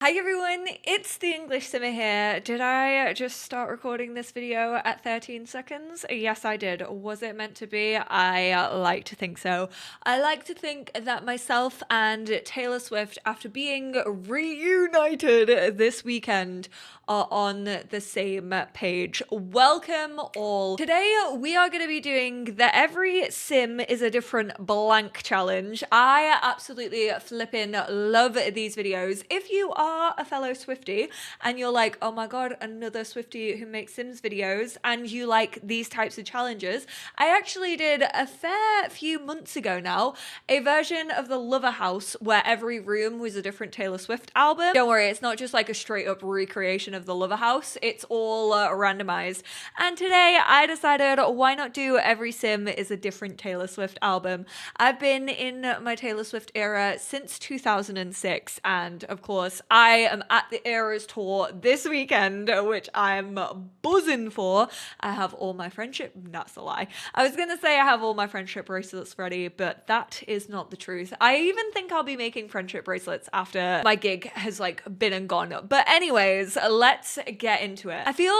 Hi everyone, it's the EnglishSimmer here. Did I just start recording this video at 13 seconds? Yes, I did. Was it meant to be? I like to think so. I like to think that myself and Taylor Swift, after being reunited this weekend, are on the same page. Welcome all. Today we are going to be doing the Every Sim is a Different Blank challenge. I absolutely flippin' love these videos. If you are a fellow Swiftie and you're like, oh my god, another Swiftie who makes Sims videos, and you like these types of challenges, I actually did a fair few months ago now a version of the Lover House where every room was a different Taylor Swift album. Don't worry, it's not just like a straight up recreation of the Lover House, it's all randomized. And today I decided, why not do Every Sim is a different Taylor Swift album. I've been in my Taylor Swift era since 2006, and of course I am at the Eras tour this weekend, which I'm buzzing for. I have all my friendship, that's a lie. I was gonna say I have all my friendship bracelets ready, but that is not the truth. I even think I'll be making friendship bracelets after my gig has like been and gone. But anyways, let's get into it. I feel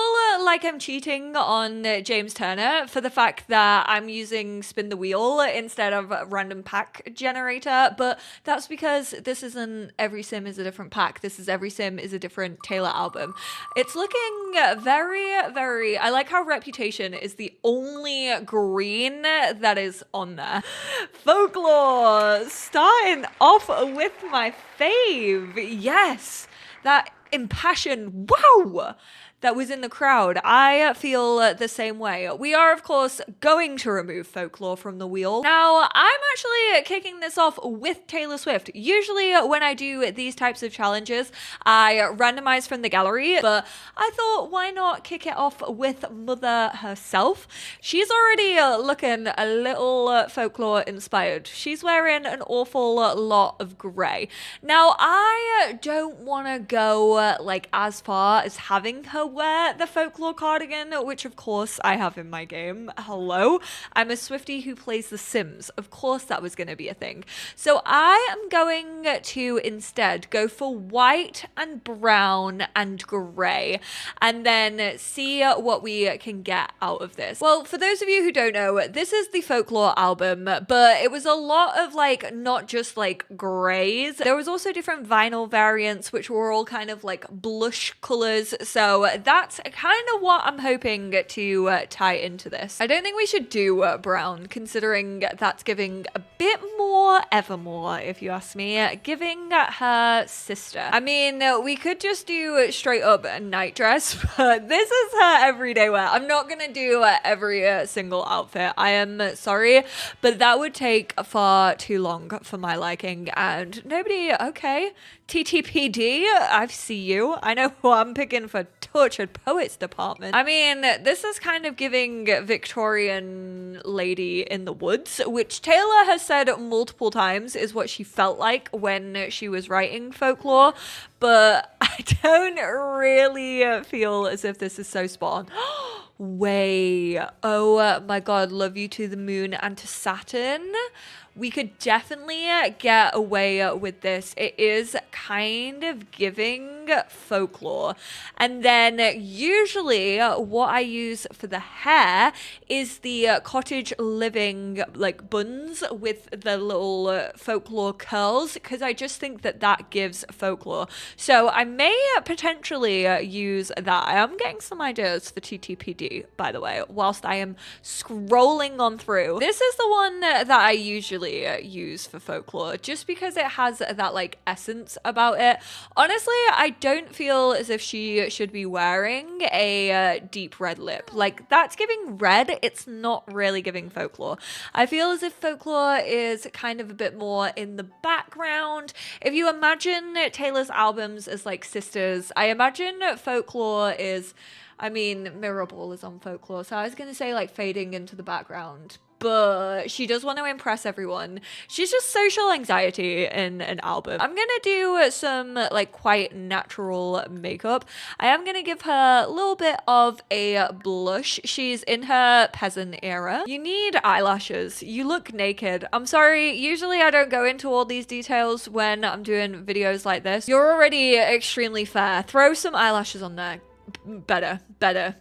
like I'm cheating on James Turner for the fact that I'm using spin the wheel instead of random pack generator, but that's because this isn't Every Sim is a different pack. This is Every Sim is a different Taylor album. It's looking very, I like how Reputation is the only green that is on there. Folklore, starting off with my fave. Yes, that impassioned wow that was in the crowd. I feel the same way. We are, of course, going to remove Folklore from the wheel. Now, I'm actually kicking this off with Taylor Swift. Usually when I do these types of challenges, I randomize from the gallery, but I thought, why not kick it off with Mother herself? She's already looking a little Folklore inspired. She's wearing an awful lot of grey. Now, I don't want to go like as far as having her wear the Folklore cardigan, which of course I have in my game. Hello, I'm a Swiftie who plays The Sims. Of course that was going to be a thing. So I am going to instead go for white and brown and grey, and then see what we can get out of this. Well, for those of you who don't know, this is the Folklore album, but it was a lot of like not just like greys. There was also different vinyl variants which were all kind of like blush colors. So that's kind of what I'm hoping to tie into this. I don't think we should do brown, considering that's giving a bit more Evermore, if you ask me, giving her sister. I mean, we could just do straight up a night dress, but this is her everyday wear. I'm not gonna do every single outfit. I am sorry, but that would take far too long for my liking, and nobody, okay, TTPD, I see you. I know who I'm picking for Tortured Poets department. I mean, this is kind of giving Victorian lady in the woods, which Taylor has said multiple times is what she felt like when she was writing Folklore, but I don't really feel as if this is so spot on. Way, oh my god, love you to the moon and to Saturn. We could definitely get away with this. It is kind of giving Folklore. And then usually what I use for the hair is the cottage living like buns with the little Folklore curls, because I just think that that gives Folklore. So I may potentially use that. I am getting some ideas for TTPD, by the way, whilst I am scrolling on through. This is the one that I usually use for Folklore, just because it has that like essence about it. Honestly, I don't feel as if she should be wearing a deep red lip. Like, that's giving red, it's not really giving Folklore. I feel as if Folklore is kind of a bit more in the background. If you imagine Taylor's albums as like sisters, I imagine Folklore is, I mean, Mirrorball is on Folklore, so I was gonna say like fading into the background. but she does want to impress everyone. She's just social anxiety in an album. I'm gonna do some like quite natural makeup. I am gonna give her a little bit of a blush. She's in her peasant era. You need eyelashes. You look naked. I'm sorry, usually I don't go into all these details when I'm doing videos like this. You're already extremely fair. Throw some eyelashes on there. Better.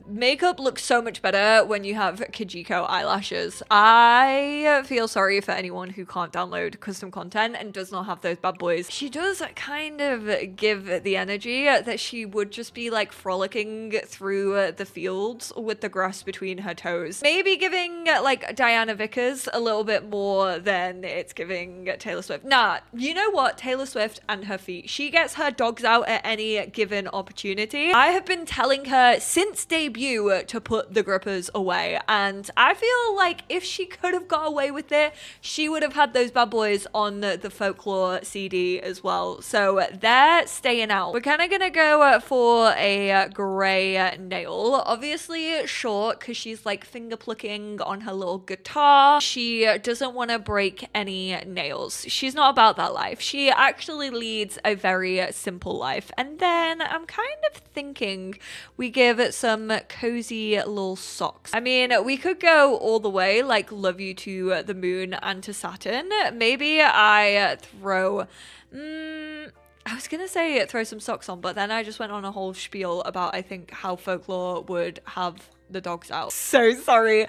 Makeup looks so much better when you have Kijiko eyelashes. I feel sorry for anyone who can't download custom content and does not have those bad boys. She does kind of give the energy that she would just be like frolicking through the fields with the grass between her toes. Maybe giving like Diana Vickers a little bit more than it's giving Taylor Swift. Nah, you know what? Taylor Swift and her feet. She gets her dogs out at any given opportunity. I have been telling her since debut to put the grippers away, and I feel like if she could have got away with it, she would have had those bad boys on the folklore CD as well. So they're staying out. We're kind of gonna go for a gray nail, obviously short because she's like finger plucking on her little guitar. She doesn't want to break any nails. She's not about that life. She actually leads a very simple life. And then I'm kind of thinking we give it some cozy little socks. I mean, we could go all the way, like love you to the moon and to Saturn. Maybe I throw... I was gonna say throw some socks on, but then I just went on a whole spiel about, I think, how folklore would have the dogs out. So sorry.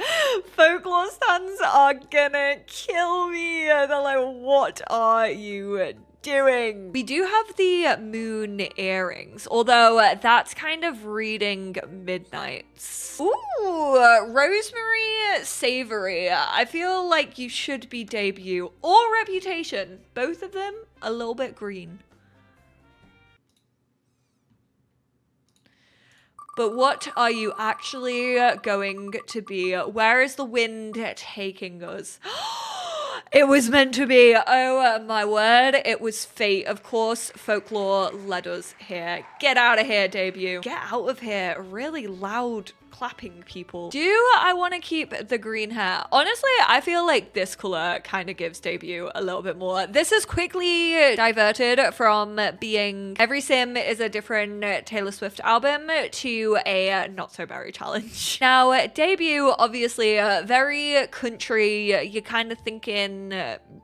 Folklore stands are gonna kill me. They're like, what are you doing? We do have the moon earrings, although that's kind of reading midnights. Ooh, rosemary savory. I feel like you should be debut or reputation. Both of them a little bit green. But what are you actually going to be? Where is the wind taking us? It was meant to be. Oh my word. It was fate. Of course, folklore led us here. Get out of here, debut. Get out of here. Really loud clapping people. Do I want to keep the green hair? Honestly, I feel like this color kind of gives debut a little bit more. This is quickly diverted from being every sim is a different Taylor Swift album to a Not So Berry challenge. Now, debut, obviously, very country. You're kind of thinking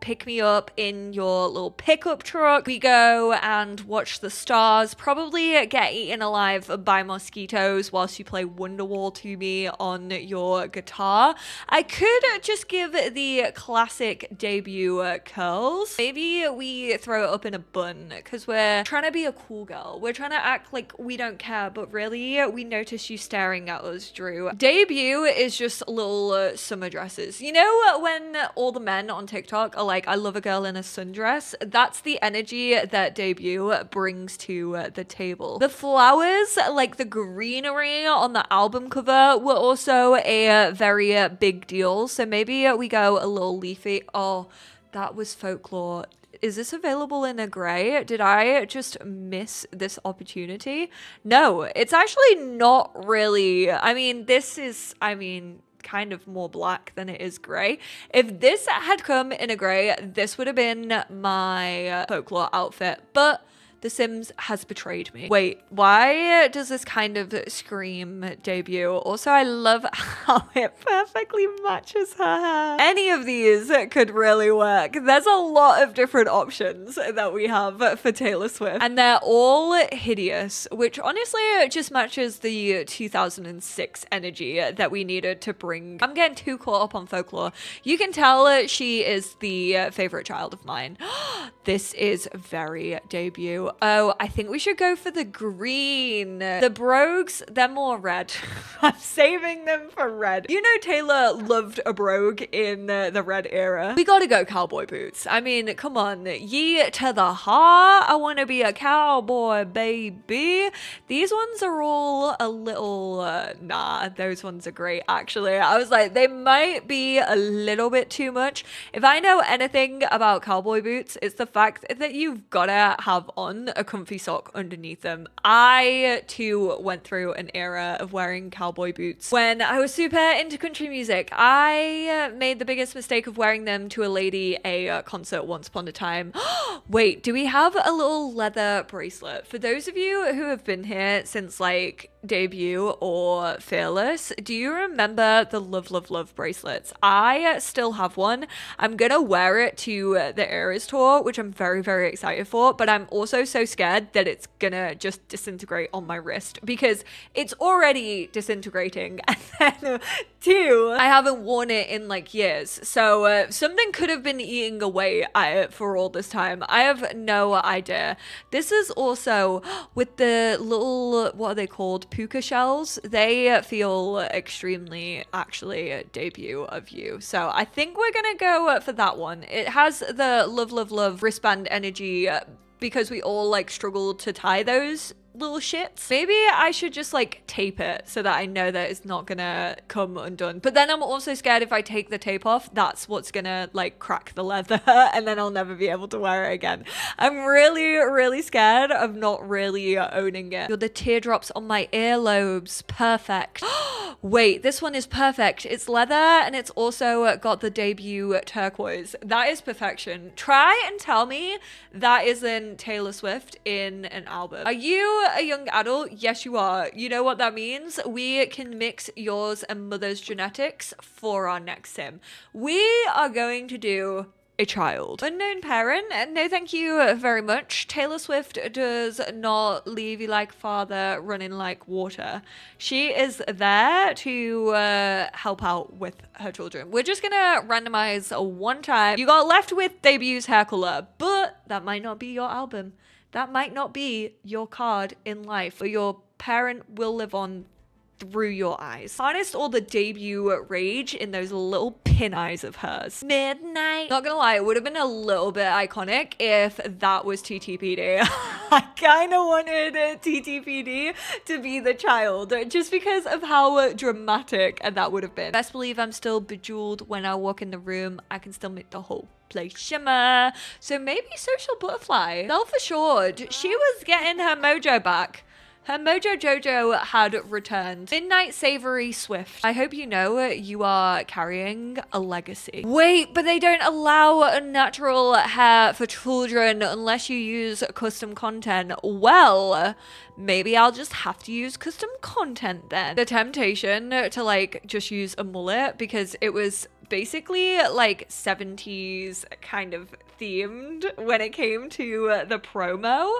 pick me up in your little pickup truck. We go and watch the stars, probably get eaten alive by mosquitoes whilst you play Wonderwall to me on your guitar. I could just give the classic debut curls. Maybe we throw it up in a bun because we're trying to be a cool girl. We're trying to act like we don't care, but really we notice you staring at us, Drew. Debut is just little summer dresses. You know when all the men on TikTok are like, I love a girl in a sundress? That's the energy that debut brings to the table. The flowers, like the greenery on the album cover, were also a very big deal. So maybe we go a little leafy. Oh, that was folklore. Is this available in a gray? Did I just miss this opportunity? No, it's actually not really. I mean, this is, kind of more black than it is gray. If this had come in a gray, this would have been my folklore outfit, but The Sims has betrayed me. Wait, why does this kind of scream debut? Also, I love how it perfectly matches her hair. Any of these could really work. There's a lot of different options that we have for Taylor Swift, and they're all hideous, which honestly just matches the 2006 energy that we needed to bring. I'm getting too caught up on folklore. You can tell she is the favorite child of mine. This is very debut. Oh, I think we should go for the green. The brogues, they're more red. I'm saving them for red. You know Taylor loved a brogue in the red era. We gotta go cowboy boots. I mean, come on. Ye to the heart. I want to be a cowboy, baby. These ones are all a little... nah, those ones are great, actually. I was like, they might be a little bit too much. If I know anything about cowboy boots, it's the fact that you've gotta have on on a comfy sock underneath them. I too went through an era of wearing cowboy boots. When I was super into country music, I made the biggest mistake of wearing them to a lady a concert once upon a time. Wait, do we have a little leather bracelet? For those of you who have been here since like debut or Fearless, do you remember the Love Love Love bracelets? I still have one. I'm gonna wear it to the Eras tour, which I'm very, very excited for, but I'm also so scared that it's gonna just disintegrate on my wrist because it's already disintegrating. And then two, I haven't worn it in like years, so something could have been eating away at it for all this time. I have no idea. This is also with the little, what are they called, puka shells. They feel extremely actually debut of you, so I think we're gonna go for that one. It has the Love Love Love wristband energy because we all like struggled to tie those little shits. Maybe I should just like tape it so that I know that it's not gonna come undone. But then I'm also scared if I take the tape off, that's what's gonna like crack the leather and then I'll never be able to wear it again. I'm really, really scared of not really owning it. You're the teardrops on my earlobes. Perfect. Wait, this one is perfect. It's leather and it's also got the debut turquoise. That is perfection. Try and tell me that isn't Taylor Swift in an album. Are you a young adult? Yes, you are. You know what that means? We can mix yours and mother's genetics for our next sim. We are going to do a child. Unknown parent, no thank you very much. Taylor Swift does not leave you like father running like water. She is there to help out with her children. We're just gonna randomize one time. You got left with debut's hair color, but that might not be your album. That might not be your card in life, or your parent will live on through your eyes. Harnessed all the debut rage in those little pin eyes of hers. Midnight. Not gonna lie, it would have been a little bit iconic if that was TTPD. I kind of wanted TTPD to be the child just because of how dramatic that would have been. Best believe I'm still bejeweled when I walk in the room. I can still make the whole place shimmer. So maybe Social Butterfly. Self-assured. She was getting her mojo back. Her mojo jojo had returned. Midnight Savory Swift. I hope you know you are carrying a legacy. Wait, but they don't allow natural hair for children unless you use custom content. Well, maybe I'll just have to use custom content then. The temptation to like just use a mullet because it was basically like 70s kind of themed when it came to the promo.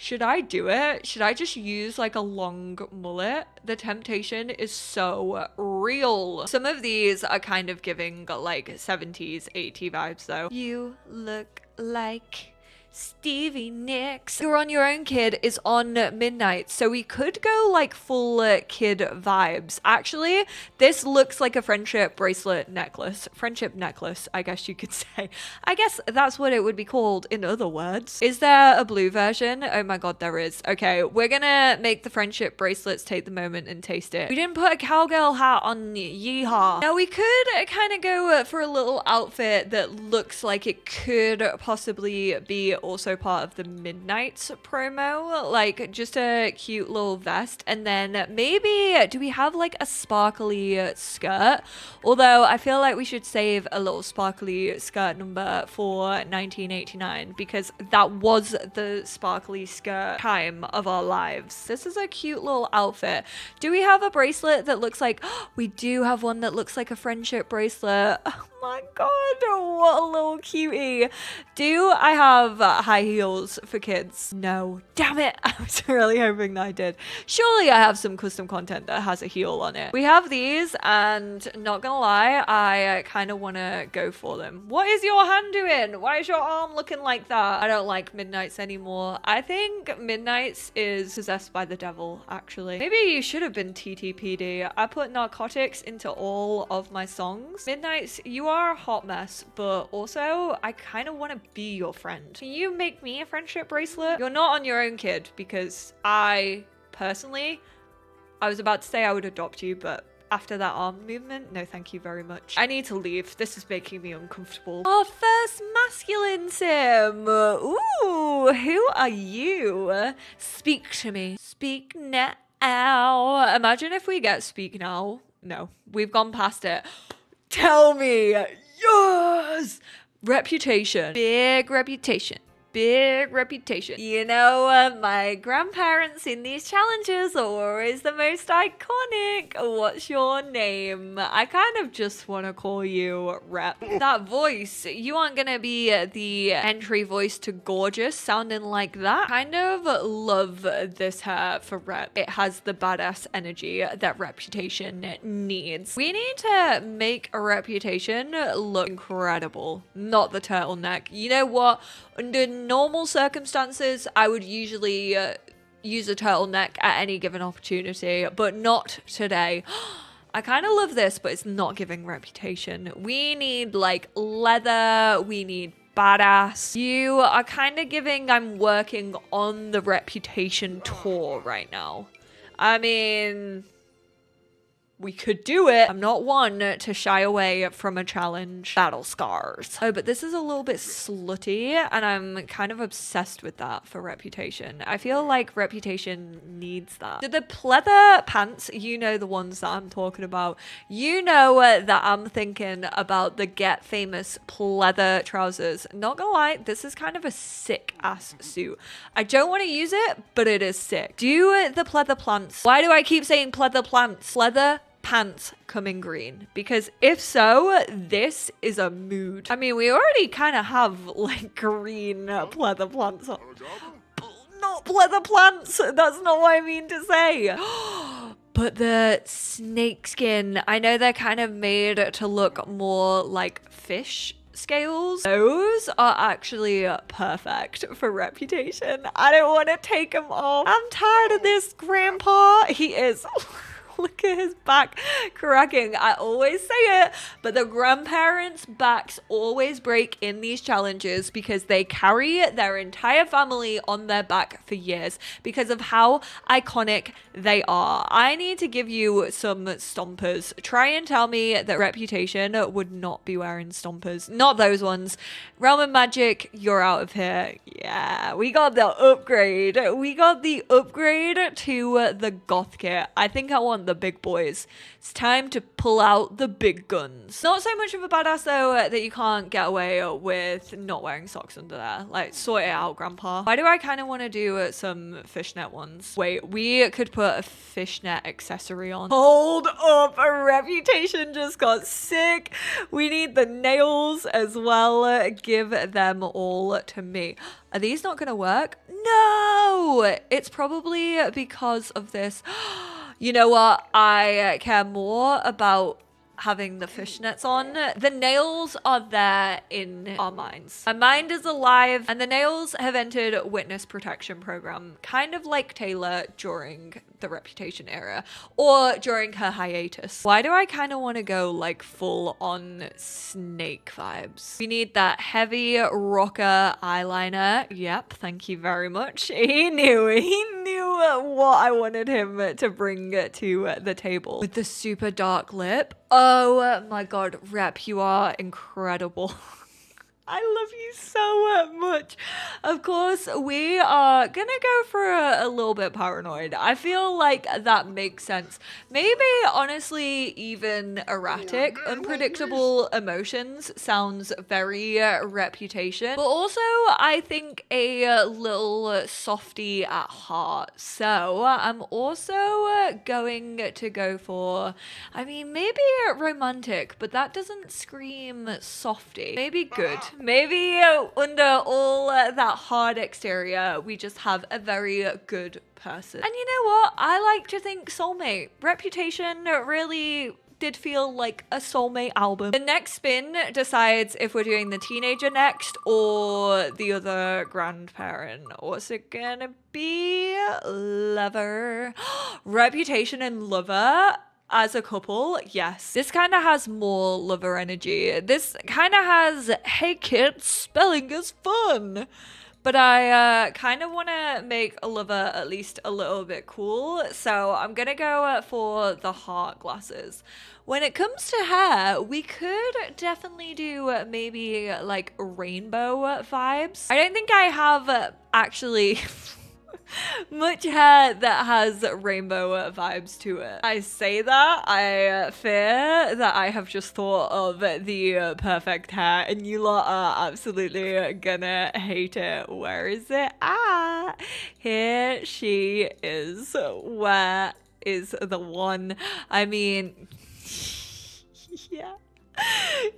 Should I do it? Should I just use like a long mullet? The temptation is so real. Some of these are kind of giving like 70s, 80s vibes though. You look like Stevie Nicks. You're on Your Own Kid is on midnight, so we could go like full kid vibes. Actually, this looks like a friendship bracelet necklace. Friendship necklace, I guess you could say. I guess that's what it would be called in other words. Is there a blue version? Oh my god, there is. Okay, we're gonna make the friendship bracelets take the moment and taste it. We didn't put a cowgirl hat on. Yeehaw. Now we could kind of go for a little outfit that looks like it could possibly be also part of the Midnights promo, like just a cute little vest, and then maybe do we have like a sparkly skirt? Although I feel like we should save a little sparkly skirt number for 1989 because that was the sparkly skirt time of our lives. This is a cute little outfit. Do we have a bracelet that looks like we do have one that looks like a friendship bracelet? Oh my god, what a little cutie. Do I have high heels for kids? No. Damn it. I was really hoping that I did. Surely I have some custom content that has a heel on it. We have these, and not gonna lie, I kind of want to go for them. What is your hand doing? Why is your arm looking like that? I don't like Midnights anymore. I think Midnights is possessed by the devil, actually. Maybe you should have been TTPD. I put narcotics into all of my songs. Midnights, you are a hot mess, but also I kind of want to be your friend. Can you make me a friendship bracelet? You're not on Your Own Kid because I personally, I was about to say I would adopt you, but after that arm movement. No, thank you very much. I need to leave. This is making me uncomfortable. Our first masculine sim. Ooh, who are you? Speak to me. Speak now. Imagine if we get speak now. No, we've gone past it. Tell me. Yes. Reputation. Big reputation. Big reputation. You know, my grandparents in these challenges are always the most iconic. What's your name? I kind of just want to call you Rep. That voice, you aren't gonna be the entry voice to gorgeous sounding like that. Kind of love this hair for Rep. It has the badass energy that reputation needs. We need to make a reputation look incredible, not the turtleneck. You know what? Under normal circumstances, I would usually use a turtleneck at any given opportunity, but not today. I kind of love this, but it's not giving reputation. We need like leather, we need badass. You are kind of giving I'm working on the reputation tour right now. I mean, we could do it. I'm not one to shy away from a challenge. Battle scars. Oh, but this is a little bit slutty, and I'm kind of obsessed with that for reputation. I feel like reputation needs that. Do the pleather pants, you know the ones that I'm talking about. You know that I'm thinking about the Get Famous pleather trousers. Not gonna lie, this is kind of a sick ass suit. I don't want to use it, but it is sick. Do the pleather plants. Why do I keep saying pleather plants? Pleather pants come in green, because if so, this is a mood. I mean, we already kind of have like green pleather plants on. Not pleather plants, that's not what I mean to say. But the snake skin, I know they're kind of made to look more like fish scales. Those are actually perfect for reputation. I don't want to take them off. I'm tired of this grandpa. He is look at his back cracking. I always say it, but the grandparents' backs always break in these challenges because they carry their entire family on their back for years because of how iconic they are. I need to give you some stompers. Try and tell me that reputation would not be wearing stompers. Not those ones. Realm of Magic, you're out of here. Yeah, we got the upgrade. We got the upgrade to the goth kit. I think I want the big boys. It's time to pull out the big guns. Not so much of a badass though that you can't get away with not wearing socks under there. Like, sort it out, grandpa. Why do I kind of want to do some fishnet ones? Wait, we could put a fishnet accessory on. Hold up, a reputation just got sick. We need the nails as well. Give them all to me. Are these not gonna work? No! It's probably because of this. You know what? I care more about having the fishnets on. The nails are there in our minds. My mind is alive, and the nails have entered witness protection program, kind of like Taylor during the Reputation era, or during her hiatus. Why do I kind of want to go like full on snake vibes? We need that heavy rocker eyeliner. Yep, thank you very much. He knew what I wanted him to bring to the table. With the super dark lip. Oh my god, Rep, you are incredible. I love you so much. Of course, we are gonna go for a little bit paranoid. I feel like that makes sense. Maybe, honestly, even erratic, unpredictable emotions sounds very reputation. But also, I think a little softy at heart. So, I'm also going to go for, I mean, maybe romantic, but that doesn't scream softy. Maybe good. Maybe under all that hard exterior, we just have a very good person. And you know what? I like to think soulmate. Reputation really did feel like a soulmate album. The next spin decides if we're doing the teenager next or the other grandparent. What's it gonna be? Lover. Reputation and lover. As a couple, yes. This kind of has more lover energy. This kind of has, hey kids, spelling is fun. But I kind of want to make Lover at least a little bit cool. So I'm going to go for the heart glasses. When it comes to hair, we could definitely do maybe like rainbow vibes. I don't think I have actually much hair that has rainbow vibes to it. I say that, I fear that I have just thought of the perfect hair and you lot are absolutely gonna hate it. Where is it? Ah, here she is. Where is the one? I mean, yeah.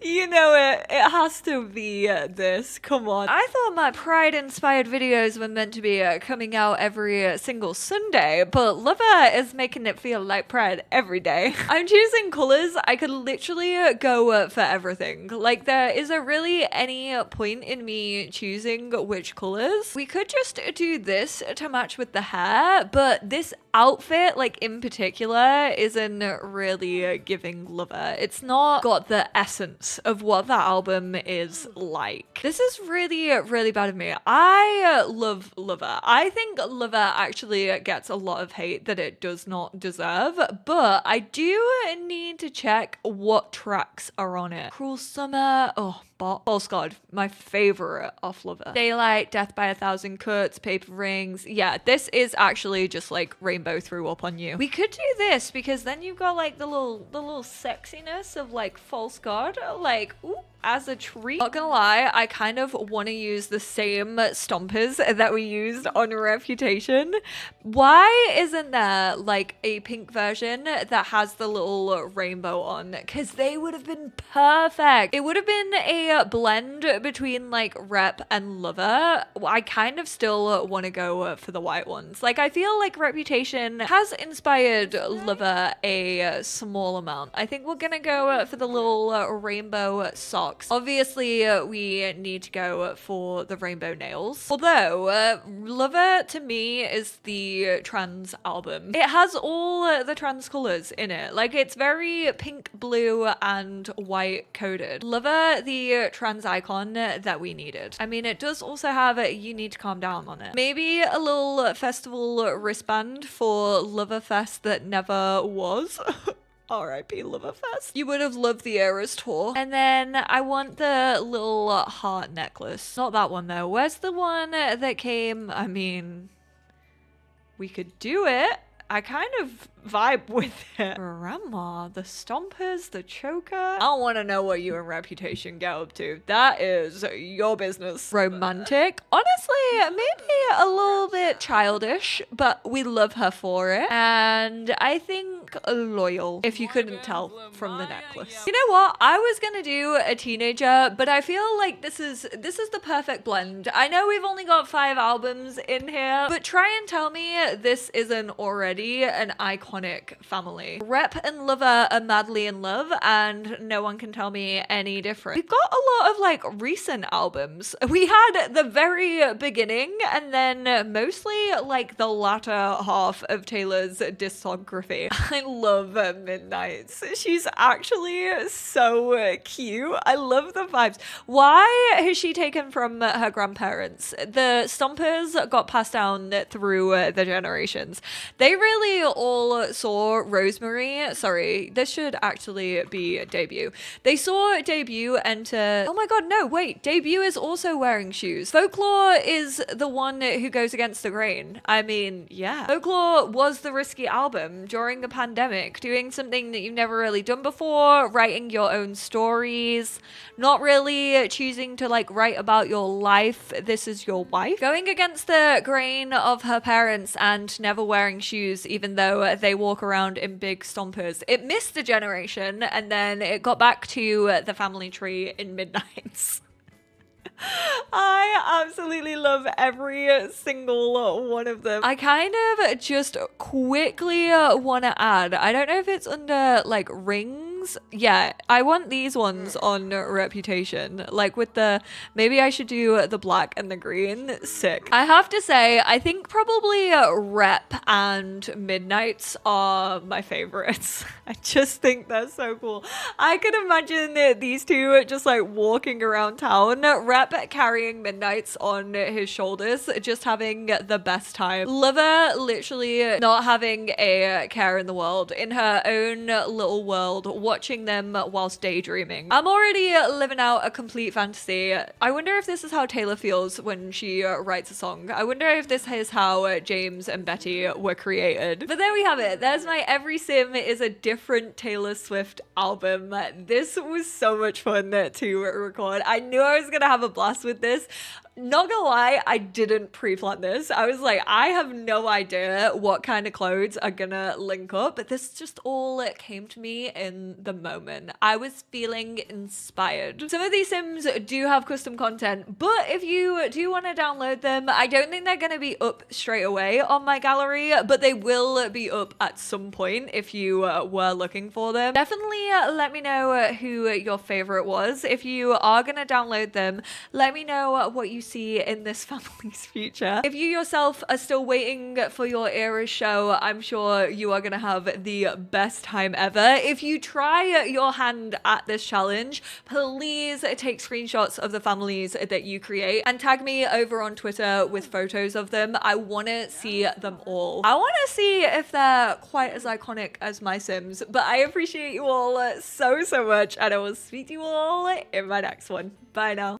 You know it. It has to be this. Come on. I thought my Pride-inspired videos were meant to be coming out every single Sunday, but Lover is making it feel like Pride every day. I'm choosing colors. I could literally go for everything. Like, there isn't really any point in me choosing which colors. We could just do this to match with the hair, but this outfit, like in particular, isn't really giving Lover. It's not got the essence of what that album is like. This is really, really bad of me. I love Lover. I think Lover actually gets a lot of hate that it does not deserve, but I do need to check what tracks are on it. Cruel Summer, oh, False God, my favorite off Lover. Daylight, Death by a Thousand Cuts, Paper Rings. Yeah, this is actually just like Rainbow threw up on you. We could do this because then you've got like the little sexiness of like False God, like, ooh, as a treat. Not gonna lie, I kind of want to use the same stompers that we used on Reputation. Why isn't there like a pink version that has the little rainbow on? Because they would have been perfect. It would have been a blend between like Rep and Lover. I kind of still want to go for the white ones. Like, I feel like Reputation has inspired Lover a small amount. I think we're gonna go for the little rainbow socks. Obviously, we need to go for the rainbow nails. Although, Lover to me is the trans album. It has all the trans colors in it. Like, it's very pink, blue, and white coded. Lover, the trans icon that we needed. I mean, it does also have You Need to Calm Down on it. Maybe a little festival wristband for Loverfest that never was. R.I.P. Loverfest. You would have loved the Eras tour. And then I want the little heart necklace. Not that one though. Where's the one that came? I mean, we could do it. I kind of vibe with it. Grandma, the stompers, the choker. I don't want to know what you and Reputation get up to. That is your business. Romantic. Honestly, maybe a little bit childish, but we love her for it. And I think loyal, if you couldn't tell from the necklace. You know what? I was gonna do a teenager, but I feel like this is the perfect blend. I know we've only got 5 albums in here, but try and tell me this isn't already an iconic family. Rep and Lover are madly in love, and no one can tell me any different. We've got a lot of like recent albums. We had the very beginning, and then mostly like the latter half of Taylor's discography. I love Midnights. She's actually so cute. I love the vibes. Why has she taken from her grandparents? The stompers got passed down through the generations. They really all saw Rosemary. Sorry, this should actually be Debut. They saw Debut enter. Oh my god, no, wait. Debut is also wearing shoes. Folklore is the one who goes against the grain. I mean, yeah. Folklore was the risky album during the pandemic, doing something that you've never really done before, writing your own stories, not really choosing to like write about your life. This is your wife. Going against the grain of her parents and never wearing shoes, even though they walk around in big stompers. It missed a generation, and then it got back to the family tree in Midnights. I absolutely love every single one of them. I kind of just quickly want to add, I don't know if it's under like rings things. Yeah, I want these ones on Reputation. Like with the, maybe I should do the black and the green. Sick. I have to say, I think probably Rep and Midnights are my favorites. I just think they're so cool. I could imagine these two just like walking around town. Rep carrying Midnights on his shoulders, just having the best time. Lover literally not having a care in the world, in her own little world, watching them whilst daydreaming. I'm already living out a complete fantasy. I wonder if this is how Taylor feels when she writes a song. I wonder if this is how James and Betty were created. But there we have it. There's my Every Sim is a different Taylor Swift album. This was so much fun to record. I knew I was gonna have a blast with this. Not gonna lie, I didn't pre-plan this. I was like, I have no idea what kind of clothes are gonna link up, but this just all came to me in the moment. I was feeling inspired. Some of these Sims do have custom content, but if you do want to download them, I don't think they're gonna be up straight away on my gallery, but they will be up at some point if you were looking for them. Definitely let me know who your favorite was. If you are gonna download them, let me know what you see in this family's future. If you yourself are still waiting for your Era's show, I'm sure you are gonna have the best time ever. If you try your hand at this challenge, please take screenshots of the families that you create and tag me over on Twitter with photos of them. I want to see them all. I want to see if they're quite as iconic as my Sims, but I appreciate you all so much, and I will speak to you all in my next one. Bye now.